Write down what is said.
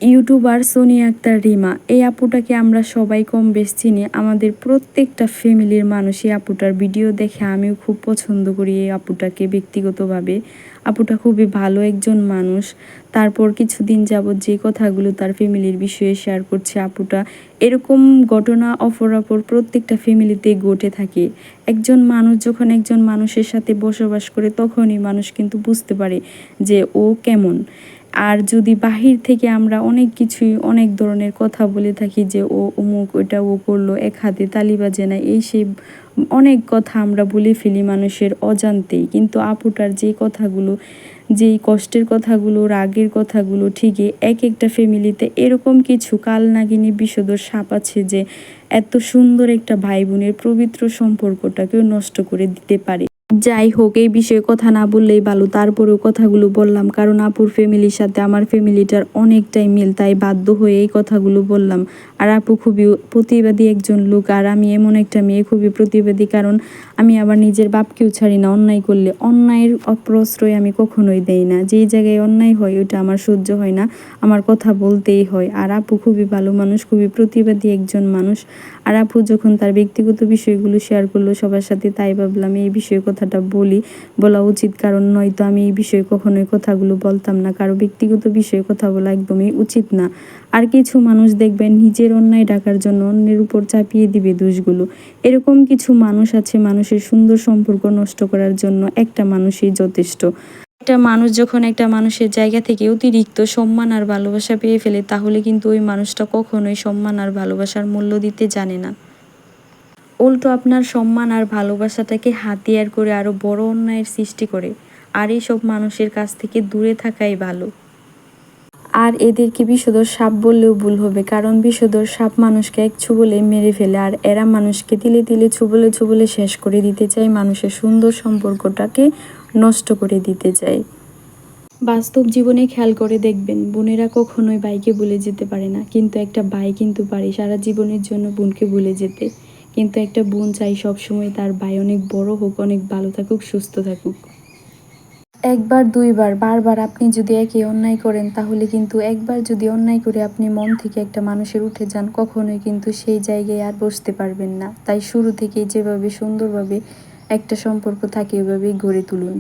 YouTuber Sonia Akter Rima, এই আপুটাকে আমরা সবাই কম বেশ চিনি। আমাদের প্রত্যেকটা ফ্যামিলির মানুষ এই আপুটার ভিডিও দেখে, আমিও খুব পছন্দ করি এই আপুটাকে ব্যক্তিগতভাবে। আপুটা খুবই ভালো একজন মানুষ। তারপর কিছুদিন যাবৎ যে কথাগুলো তার ফ্যামিলির বিষয়ে শেয়ার করছে আপুটা, এরকম ঘটনা অপরাপর প্রত্যেকটা ফ্যামিলিতেই ঘটে থাকে। একজন মানুষ যখন একজন মানুষের সাথে বসবাস করে, তখনই মানুষ কিন্তু বুঝতে পারে যে ও কেমন। আর যদি বাহির থেকে আমরা অনেক কিছুই অনেক ধরনের কথা বলে থাকি যে ও অমুক, ওটা ও করলো, এক হাতে তালি বাজে না, এই সেই অনেক কথা আমরা বলে ফেলি মানুষের অজান্তেই। কিন্তু আপুটার যে কথাগুলো, যেই কষ্টের কথাগুলো, রাগের কথাগুলো, ঠিকই এক একটা ফ্যামিলিতে এরকম কিছু কালনাগিনী বিষধর সাপ আছে যে এত সুন্দর একটা ভাই বোনের পবিত্র সম্পর্কটাকেও নষ্ট করে দিতে পারে। যাই হোক, এই বিষয়ে কথা না বললেই ভালো, তারপরেও কথাগুলো বললাম কারণ আপুর ফ্যামিলির সাথে আমার ফ্যামিলিটার অনেকটাই মিল, তাই বাধ্য হয়ে এই কথাগুলো বললাম। আর আপু খুবই প্রতিবাদী একজন লোক, আর আমি এমন একটা মেয়ে খুবই প্রতিবাদী, কারণ আমি আবার নিজের বাপকেও ছাড়ি না। অন্যায় করলে অন্যায়ের প্রশ্রয় আমি কখনোই দেই না। যেই জায়গায় অন্যায় হয় ওইটা আমার সহ্য হয় না, আমার কথা বলতেই হয়। আর আপু খুবই ভালো মানুষ, খুবই প্রতিবাদী একজন মানুষ। আর আপু যখন তার ব্যক্তিগত বিষয়গুলো শেয়ার করলো সবার সাথে, তাই ভাবলাম এই বিষয়ে কথাটা বলা উচিত, কারণ নয়তো আমি এই বিষয়ে কখনোই কথাগুলো বলতাম না। কারো ব্যক্তিগত বিষয়ে কথা বলা একদমই উচিত না। আর কিছু মানুষ দেখবেন নিজের অন্যায় ঢাকার জন্য অন্যের উপর চাপিয়ে দিবে দোষগুলো। এরকম কিছু মানুষ আছে মানুষের সুন্দর সম্পর্ক নষ্ট করার জন্য একটা মানুষই যথেষ্ট। একটা মানুষ যখন একটা মানুষের জায়গা থেকে অতিরিক্ত সম্মান আর ভালোবাসা পেয়ে ফেলে, তাহলে কিন্তু ওই মানুষটা কখনোই সম্মান আর ভালোবাসার মূল্য দিতে জানে না। উল্টো আপনার সম্মান আর ভালোবাসাটাকে হাতিয়ার করে আরও বড় অন্যায়ের সৃষ্টি করে। আর এইসব মানুষের কাছ থেকে দূরে থাকাই ভালো। আর এদেরকে বিষধর সাপ বললেও ভুল হবে, কারণ বিষধর সাপ মানুষকে এক ছোবলে মেরে ফেলে, আর এরা মানুষকে তিলে তিলে ছোবলে শেষ করে দিতে চায়, মানুষের সুন্দর সম্পর্কটাকে নষ্ট করে দিতে চায়। বাস্তব জীবনে খেয়াল করে দেখবেন, বোনেরা কখনোই ভাইকে ভুলে যেতে পারে না, কিন্তু একটা ভাই কিন্তু পারে সারা জীবনের জন্য বোনকে ভুলে যেতে। কিন্তু একটা বোন চাই সবসময় তার ভাই অনেক বড় হোক, অনেক ভালো থাকুক, সুস্থ থাকুক। একবার দুইবার বারবার আপনি যদি একই অন্যায় করেন, তাহলে কিন্তু একবার যদি অন্যায় করে আপনি মন থেকে একটা মানুষের উঠে যান, কখনোই কিন্তু সেই জায়গায় আর বসতে পারবেন না। তাই শুরু থেকেই যেভাবে সুন্দরভাবে একটা সম্পর্ক থাকে ওইভাবেই গড়ে তুলুন।